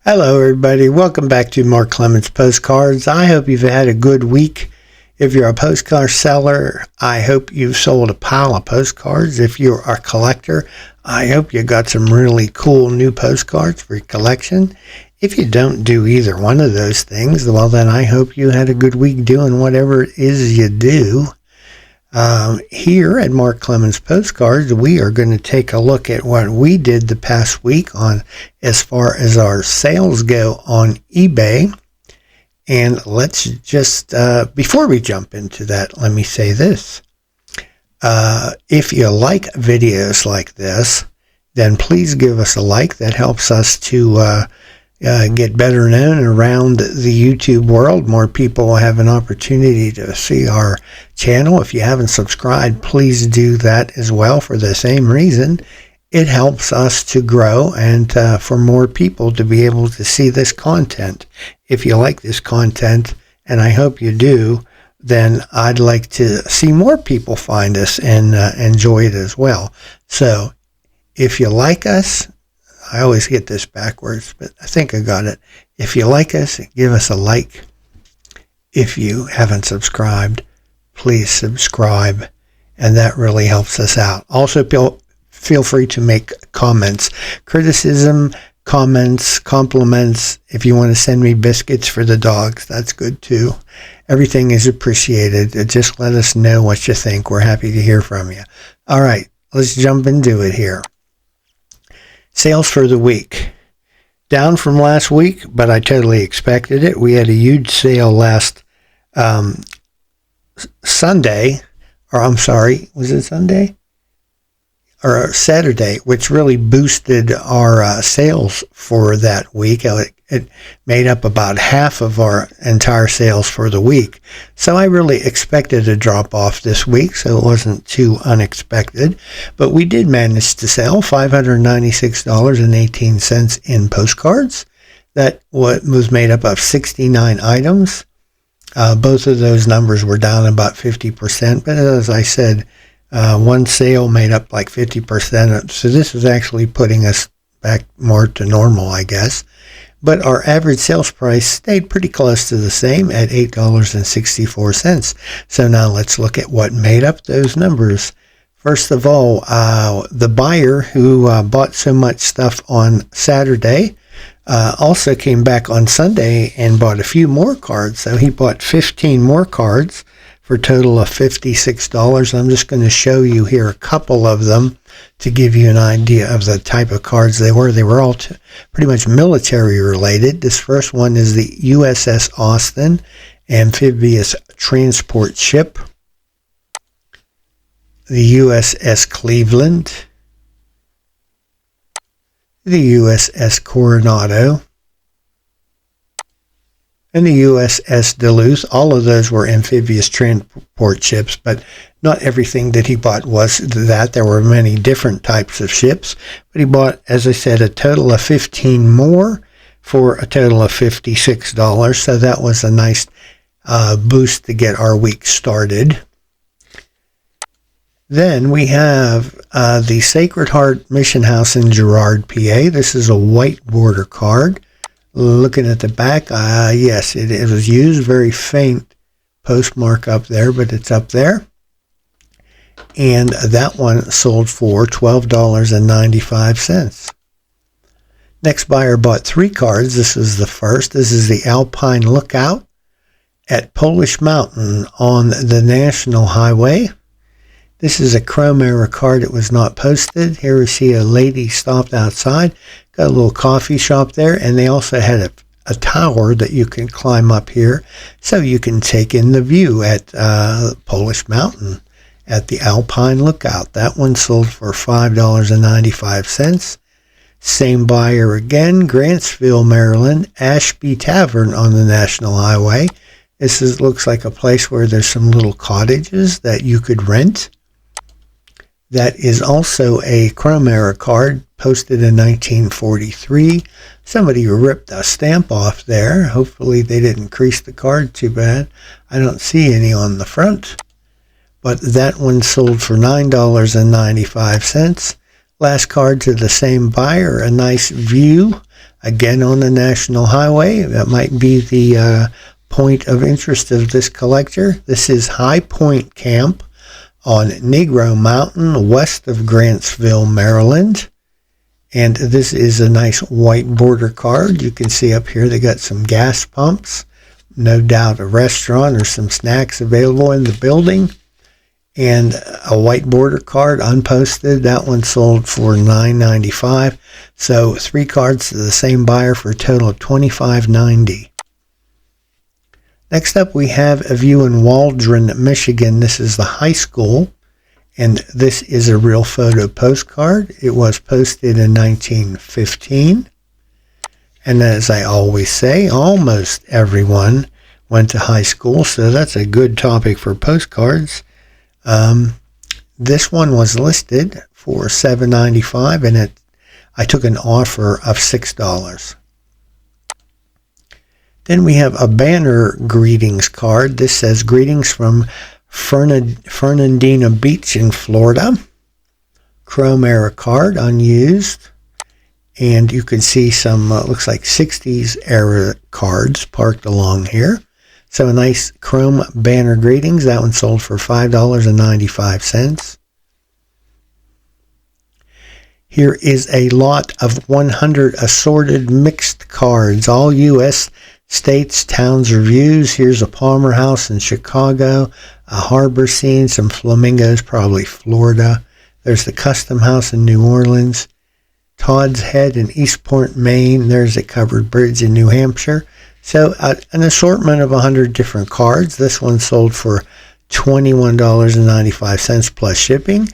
Hello, everybody. Welcome back to Mark Clemens Postcards. I hope you've had a good week. If you're a postcard seller, I hope you've sold a pile of postcards. If you're a collector, I hope you got some really cool new postcards for your collection. If you don't do either one of those things, well, then I hope you had a good week doing whatever it is you do. Here at Mark Clemens Postcards, we are going to take a look at what we did the past week on as far as our sales go on eBay. And let's just, before we jump into that, let me say this. If you like videos like this, then please give us a like. That helps us to get better known around the YouTube world. More people will have an opportunity to see our channel. If you haven't subscribed, please do that as well for the same reason. It helps us to grow and for more people to be able to see this content. If you like this content, and I hope you do, then I'd like to see more people find us and enjoy it as well. So if you like us, I always get this backwards, but I think I got it. If you like us, give us a like. If you haven't subscribed, please subscribe, and that really helps us out. Also, feel free to make comments, criticism, comments, compliments. If you want to send me biscuits for the dogs, that's good too. Everything is appreciated. Just let us know what you think. We're happy to hear from you. All right, let's jump into it here. Sales for the week. Down from last week, but I totally expected it. We had a huge sale last Sunday, or I'm sorry, was it Sunday? Or Saturday, which really boosted our sales for that week. It made up about half of our entire sales for the week. So I really expected a drop off this week, so it wasn't too unexpected. But we did manage to sell $596.18 in postcards. That was made up of 69 items. Both of those numbers were down about 50%, but as I said, one sale made up like 50%. So this is actually putting us back more to normal, I guess. But our average sales price stayed pretty close to the same at $8.64. So now let's look at what made up those numbers. First of all, the buyer who bought so much stuff on Saturday also came back on Sunday and bought a few more cards. So he bought 15 more cards for a total of $56. I'm just going to show you here a couple of them to give you an idea of the type of cards they were. They were all pretty much military related. This first one is the USS Austin, amphibious transport ship. The USS Cleveland. The USS Coronado. And the USS Duluth. All of those were amphibious transport ships, but not everything that he bought was that. There were many different types of ships, but he bought, as I said, a total of 15 more for a total of $56. So that was a nice boost to get our week started. Then we have the Sacred Heart Mission House in Girard, PA. This is a white border card. Looking at the back, yes, it was used. Very faint postmark up there, but it's up there. And that one sold for $12.95. Next buyer bought 3 cards. This is the first. This is the Alpine Lookout at Polish Mountain on the National Highway. This is a chrome era card. It was not posted. Here we see a lady stopped outside. Got a little coffee shop there, and they also had a tower that you can climb up here so you can take in the view at Polish Mountain at the Alpine Lookout. That one sold for $5.95. Same buyer again, Grantsville, Maryland, Ashby Tavern on the National Highway. This looks like a place where there's some little cottages that you could rent. That is also a chrome era card posted in 1943. Somebody ripped a stamp off there. Hopefully they didn't crease the card too bad. I don't see any on the front. But that one sold for $9.95. Last card to the same buyer, a nice view again on the National Highway. That might be the point of interest of this collector. This is High Point Camp on Negro Mountain, west of Grantsville, Maryland. And this is a nice white border card. You can see up here they got some gas pumps. No doubt a restaurant or some snacks available in the building. And a white border card, unposted. That one sold for $9.95. So 3 cards to the same buyer for a total of $25.90. Next up, we have a view in Waldron, Michigan. This is the high school, and this is a real photo postcard. It was posted in 1915. And as I always say, almost everyone went to high school, so that's a good topic for postcards. This one was listed for $7.95, and I took an offer of $6. Then we have a banner greetings card. This says, greetings from Fernandina Beach in Florida. Chrome era card, unused. And you can see some, looks like 60s era cards parked along here. So a nice chrome banner greetings. That one sold for $5.95. Here is a lot of 100 assorted mixed cards, all U.S. states, towns, reviews. Here's a Palmer House in Chicago, a harbor scene, some flamingos, probably Florida. There's the Custom House in New Orleans, Todd's Head in Eastport, Maine. There's a Covered Bridge in New Hampshire. So an assortment of 100 different cards. This one sold for $21.95 plus shipping.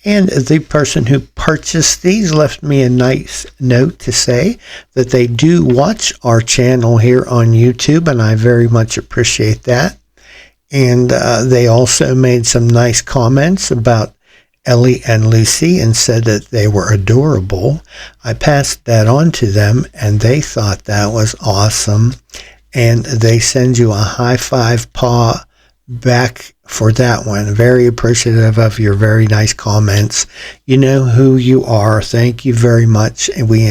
And the person who purchased these left me a nice note to say that they do watch our channel here on YouTube, and I very much appreciate that. And they also made some nice comments about Ellie and Lucy and said that they were adorable. I passed that on to them, and they thought that was awesome. And they send you a high five paw back for that one. Very appreciative of your very nice comments. You know who you are. Thank you very much. And we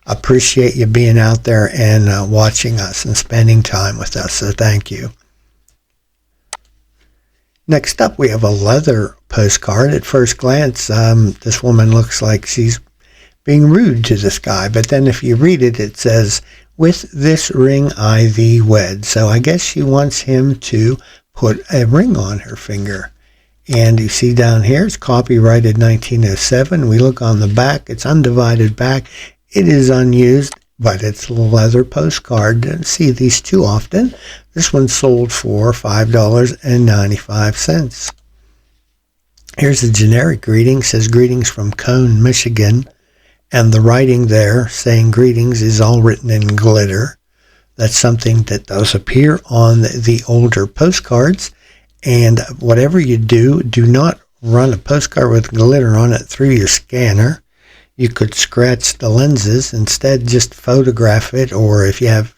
appreciate you being out there and watching us and spending time with us. So thank you. Next up, we have a leather postcard. At first glance, this woman looks like she's being rude to this guy. But then if you read it, it says, with this ring I thee wed. So I guess she wants him to put a ring on her finger. And you see down here, it's copyrighted 1907. We look on the back, it's undivided back. It is unused, but it's a leather postcard. Don't see these too often. This one sold for $5.95. Here's a generic greeting. It says, greetings from Cone, Michigan. And the writing there saying greetings is all written in glitter. That's something that does appear on the older postcards. And whatever you do, do not run a postcard with glitter on it through your scanner. You could scratch the lenses. Instead, just photograph it, or if you have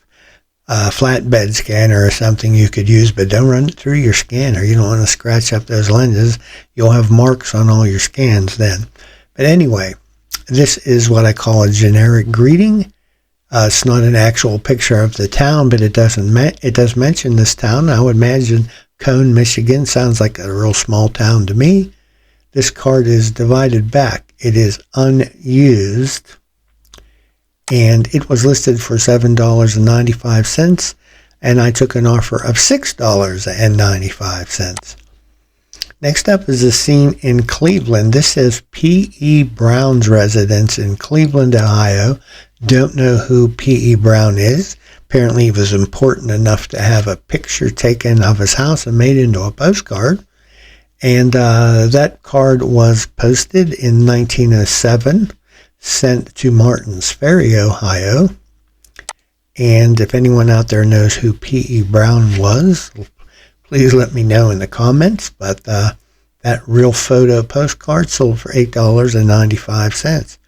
a flatbed scanner or something you could use, but don't run it through your scanner. You don't want to scratch up those lenses. You'll have marks on all your scans then. But anyway, this is what I call a generic greeting. It's not an actual picture of the town, but it does mention this town. I would imagine Cone, Michigan sounds like a real small town to me. This card is divided back. It is unused, and it was listed for $7.95, and I took an offer of $6.95. Next up is a scene in Cleveland. This says P.E. Brown's residence in Cleveland, Ohio. Don't know who P.E. Brown is. Apparently he was important enough to have a picture taken of his house and made into a postcard. And that card was posted in 1907, sent to Martins Ferry, Ohio. And if anyone out there knows who P.E. Brown was, please let me know in the comments. But that real photo postcard sold for $8.95.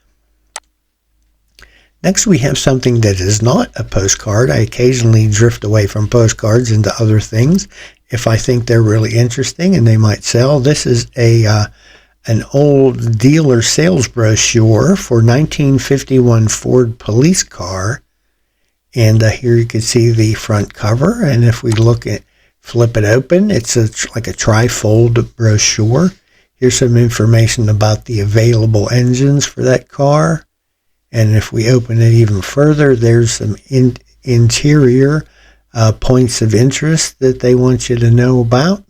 Next, we have something that is not a postcard. I occasionally drift away from postcards into other things if I think they're really interesting and they might sell. This is an old dealer sales brochure for 1951 Ford police car. And here you can see the front cover. And if we flip it open, it's like a tri-fold brochure. Here's some information about the available engines for that car. And if we open it even further, there's some interior points of interest that they want you to know about.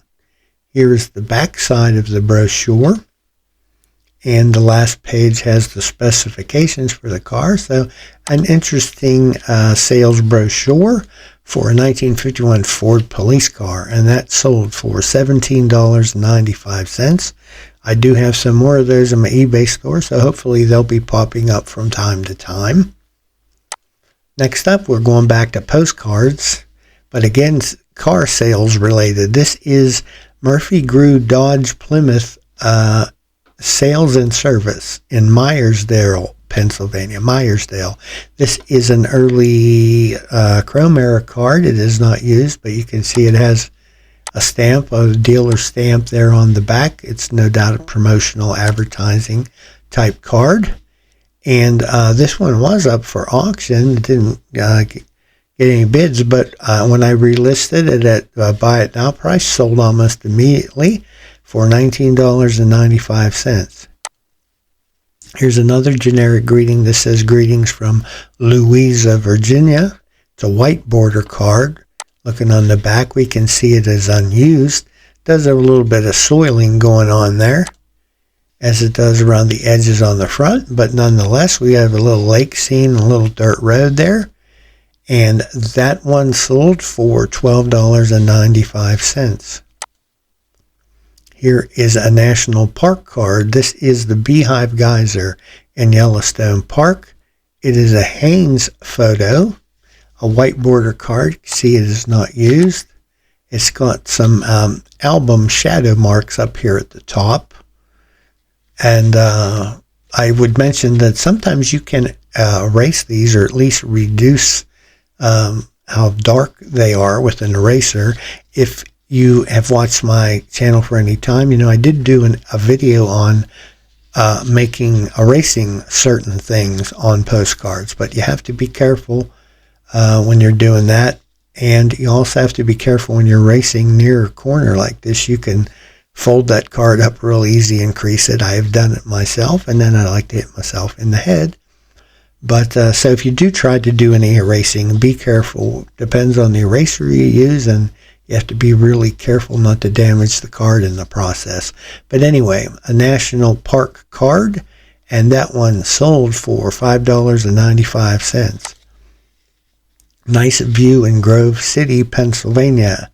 Here's the back side of the brochure. And the last page has the specifications for the car. So an interesting sales brochure for a 1951 Ford police car. And that sold for $17.95. I do have some more of those in my eBay store, so hopefully they'll be popping up from time to time. Next up, we're going back to postcards, but again, car sales related. This is Murphy Grew Dodge Plymouth sales and service in Myersdale, Pennsylvania. Myersdale. This is an early Chrome era card. It is not used, but you can see it has a stamp, a dealer stamp there on the back. It's no doubt a promotional advertising type card. And this one was up for auction. It didn't get any bids, but when I relisted it at buy it now price, sold almost immediately for $19.95. Here's another generic greeting. This says, "Greetings from Louisa, Virginia." It's a white border card. Looking on the back, we can see it is unused. Does have a little bit of soiling going on there, as it does around the edges on the front, but nonetheless, we have a little lake scene, a little dirt road there, and that one sold for $12.95. Here is a national park card. This is the Beehive Geyser in Yellowstone Park. It is a Haynes photo, a white border card. You can see it is not used. It's got some album shadow marks up here at the top. And I would mention that sometimes you can erase these, or at least reduce how dark they are with an eraser. If you have watched my channel for any time, you know I did do a video on erasing certain things on postcards, but you have to be careful when you're doing that. And you also have to be careful when you're erasing near a corner like this. You can fold that card up real easy and crease it. I have done it myself, and then I like to hit myself in the head. But so if you do try to do any erasing, be careful. Depends on the eraser you use, and you have to be really careful not to damage the card in the process. But anyway, a national park card, and that one sold for $5.95. Nice view in Grove City, Pennsylvania.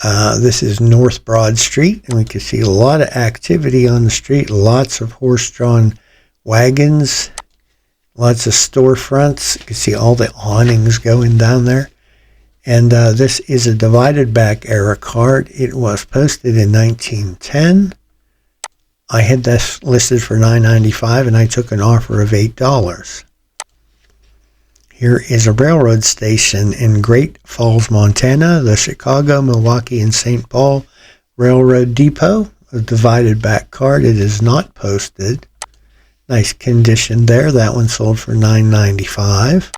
This is North Broad Street, and we can see a lot of activity on the street. Lots of horse-drawn wagons, lots of storefronts. You can see all the awnings going down there. And this is a divided back era card. It was posted in 1910. I had this listed for $9.95, and I took an offer of $8. Here is a railroad station in Great Falls, Montana, the Chicago, Milwaukee, and St. Paul Railroad Depot. A divided back card. It is not posted. Nice condition there. That one sold for $9.95.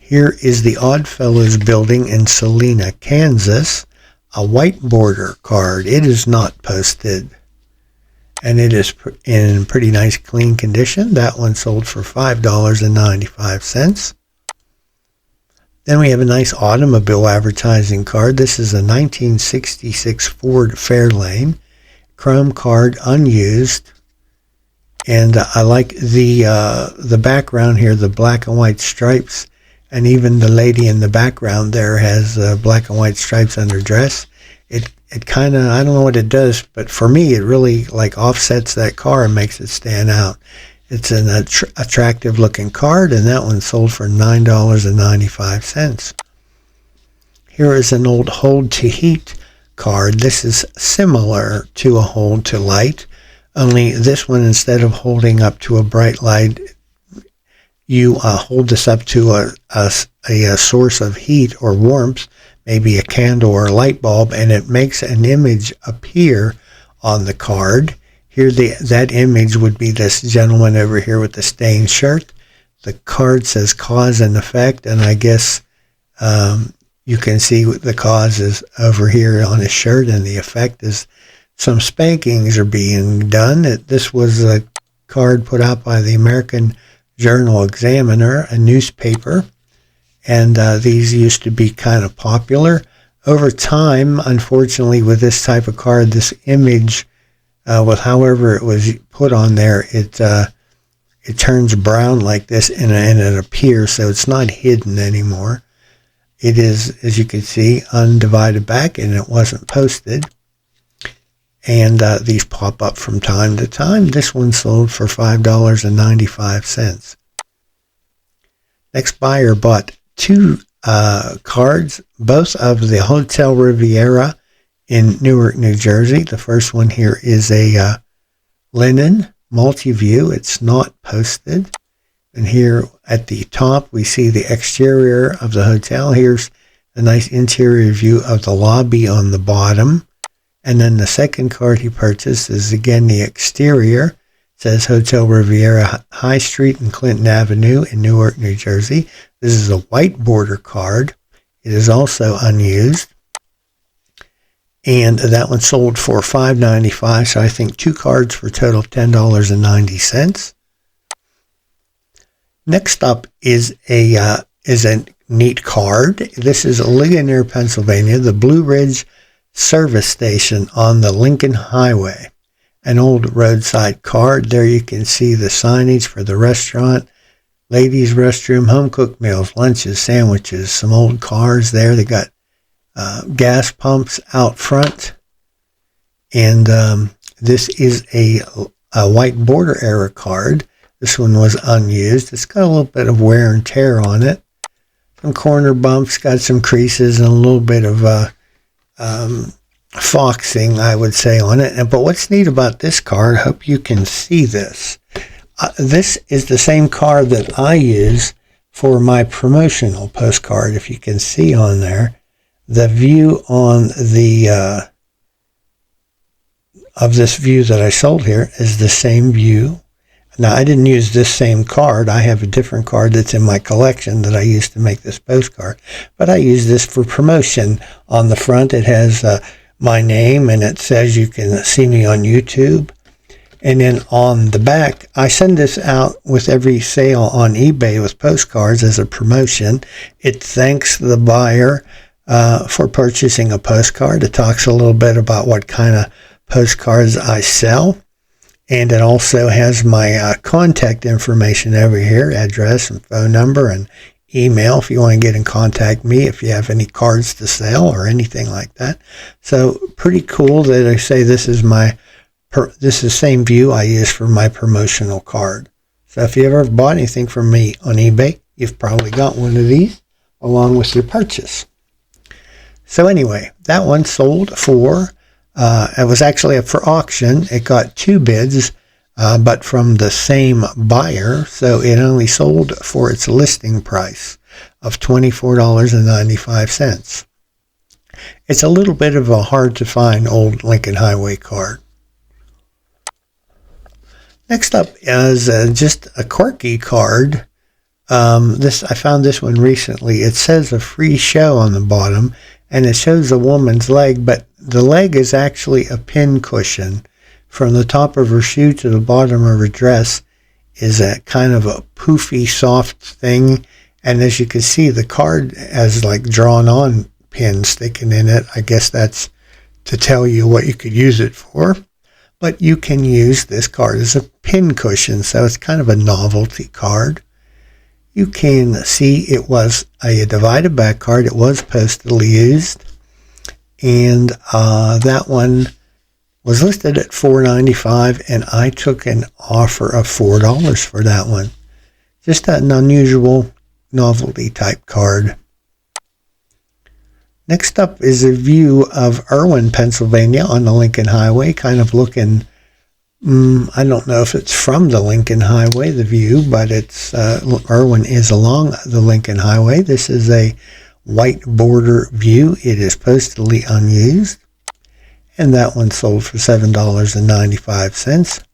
Here is the Oddfellows building in Salina, Kansas. A white border card. It is not posted. And it is in pretty nice, clean condition. That one sold for $5.95. Then we have a nice automobile advertising card. This is a 1966 Ford Fairlane. Chrome card, unused. And I like the background here, the black and white stripes. And even the lady in the background there has black and white stripes on her dress. It kind of, I don't know what it does, but for me, it really like offsets that car and makes it stand out. It's an attractive looking card, and that one sold for $9.95. Here is an old hold to heat card. This is similar to a hold to light, only this one, instead of holding up to a bright light, you hold this up to a source of heat or warmth, maybe a candle or a light bulb, and it makes an image appear on the card. Here, that image would be this gentleman over here with the stained shirt. The card says cause and effect, and I guess you can see the cause is over here on his shirt, and the effect is some spankings are being done. This was a card put out by the American Journal Examiner, a newspaper, and these used to be kind of popular. Over time, unfortunately, with this type of card, this image, with however it was put on there, it turns brown like this, and it appears, so it's not hidden anymore. It is, as you can see, undivided back, and it wasn't posted. And these pop up from time to time. This one sold for $5.95. Next buyer bought two cards, both of the Hotel Riviera in Newark, New Jersey. The first one here is a linen multi-view. It's not posted. And here at the top, we see the exterior of the hotel. Here's a nice interior view of the lobby on the bottom. And then the second card he purchased is again the exterior. It says Hotel Riviera High Street and Clinton Avenue in Newark, New Jersey. This is a white border card. It is also unused. And that one sold for $5.95, so I think two cards for a total of $10.90. Next up is a neat card. This is Ligonier, Pennsylvania, the Blue Ridge Service Station on the Lincoln Highway. An old roadside card. There you can see the signage for the restaurant, ladies' restroom, home-cooked meals, lunches, sandwiches, some old cars there. They got gas pumps out front. And this is a white border era card. This one was unused. It's got a little bit of wear and tear on it. Some corner bumps, got some creases, and a little bit of foxing, I would say, on it. But what's neat about this card, I hope you can see this. This is the same card that I use for my promotional postcard. If you can see on there, the view on the of this view that I sold here is the same view. Now, I didn't use this same card. I have a different card that's in my collection that I used to make this postcard. But I use this for promotion. On the front, it has my name, and it says you can see me on YouTube. And then on the back, I send this out with every sale on eBay with postcards as a promotion. It thanks the buyer for purchasing a postcard. It talks a little bit about what kind of postcards I sell. And it also has my contact information over here, address and phone number and email if you want to get in contact me if you have any cards to sell or anything like that. So pretty cool that I say this is this is the same view I use for my promotional card. So if you ever bought anything from me on eBay, you've probably got one of these along with your purchase. So anyway, that one sold for it was actually up for auction. It got two bids, but from the same buyer, so it only sold for its listing price of $24.95. It's a little bit of a hard-to-find old Lincoln Highway card. Next up is just a quirky card. I found this one recently. It says a free show on the bottom, and it shows a woman's leg, but the leg is actually a pin cushion. From the top of her shoe to the bottom of her dress is a kind of a poofy, soft thing. And as you can see, the card has like drawn on pins sticking in it. I guess that's to tell you what you could use it for. But you can use this card as a pin cushion, so it's kind of a novelty card. You can see it was a divided back card. It was postally used. And that one was listed at $4.95, and I took an offer of $4 for that one. Just an unusual novelty type card. Next up is a view of Irwin, Pennsylvania on the Lincoln Highway, kind of looking, I don't know if it's from the Lincoln Highway, the view, but it's Irwin is along the Lincoln Highway. This is a white border view. It is postally unused, and that one sold for $7.95.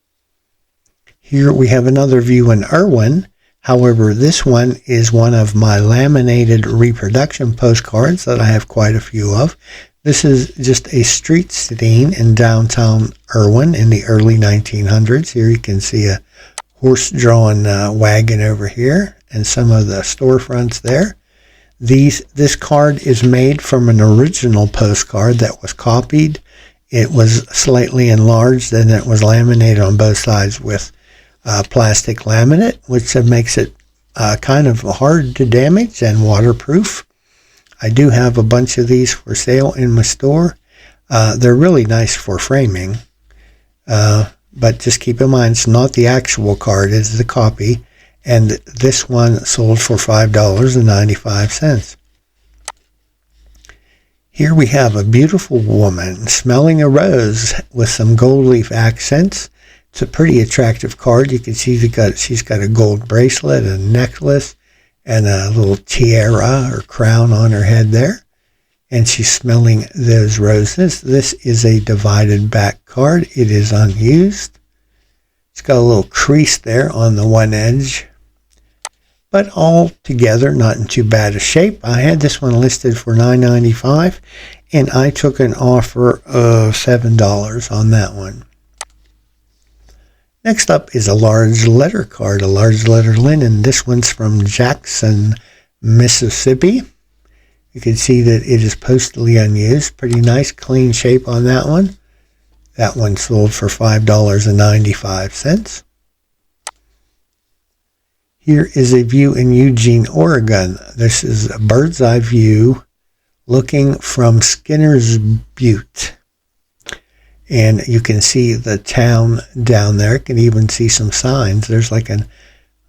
Here we have another view in Irwin. However, this one is one of my laminated reproduction postcards that I have quite a few of. This is just a street scene in downtown Irwin in the early 1900s. Here you can see a horse-drawn wagon over here and some of the storefronts there. This card is made from an original postcard that was copied. It was slightly enlarged and it was laminated on both sides with plastic laminate, which makes it kind of hard to damage and waterproof. I do have a bunch of these for sale in my store. They're really nice for framing, but just keep in mind it's not the actual card, it's the copy. And this one sold for $5.95. Here we have a beautiful woman smelling a rose with some gold leaf accents. It's a pretty attractive card. You can see she's got a gold bracelet, a necklace, and a little tiara or crown on her head there. And she's smelling those roses. This is a divided back card. It is unused. It's got a little crease there on the one edge, but all together not in too bad a shape. I had this one listed for $9.95, and I took an offer of $7 on that one. Next up is a large letter card, a large letter linen. This one's from Jackson, Mississippi. You can see that it is postally unused. Pretty nice, clean shape on that one. That one sold for $5.95. Here is a view in Eugene, Oregon. This is a bird's eye view looking from Skinner's Butte. And you can see the town down there. You can even see some signs. There's like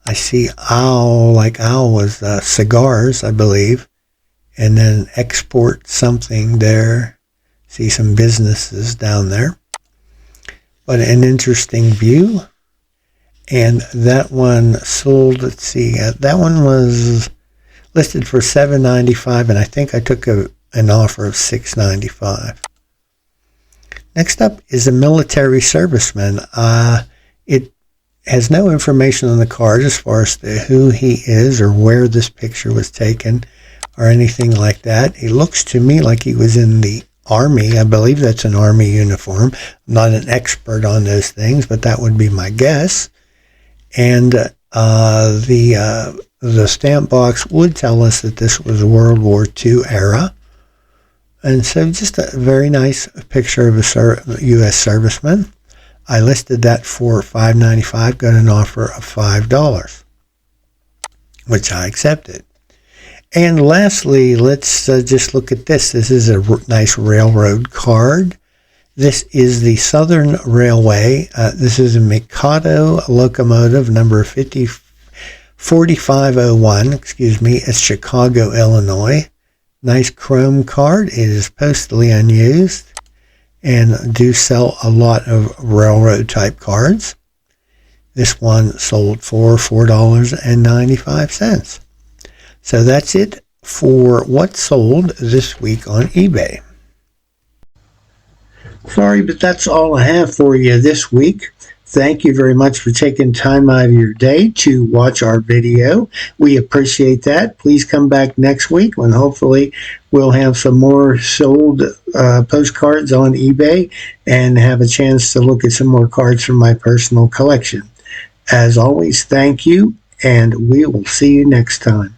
I see owl, like owl was cigars, I believe. And then export something there. See some businesses down there. But an interesting view. And that one sold, let's see, that one was listed for $7.95, and I think I took an offer of $6.95. Next up is a military serviceman. It has no information on the card as far as who he is or where this picture was taken or anything like that. It looks to me like he was in the Army. I believe that's an Army uniform. I'm not an expert on those things, but that would be my guess. And the stamp box would tell us that this was World War II era. And so just a very nice picture of a U.S. serviceman. I listed that for $5.95, got an offer of $5, which I accepted. And lastly, let's just look at this. This is a nice railroad card. This is the Southern Railway. This is a Mikado locomotive, number 4501, It's Chicago, Illinois. Nice chrome card. It is postally unused and do sell a lot of railroad type cards. This one sold for $4.95. So that's it for what sold this week on eBay. Sorry, but that's all I have for you this week. Thank you very much for taking time out of your day to watch our video. We appreciate that. Please come back next week when hopefully we'll have some more sold postcards on eBay and have a chance to look at some more cards from my personal collection. As always, thank you, and we will see you next time.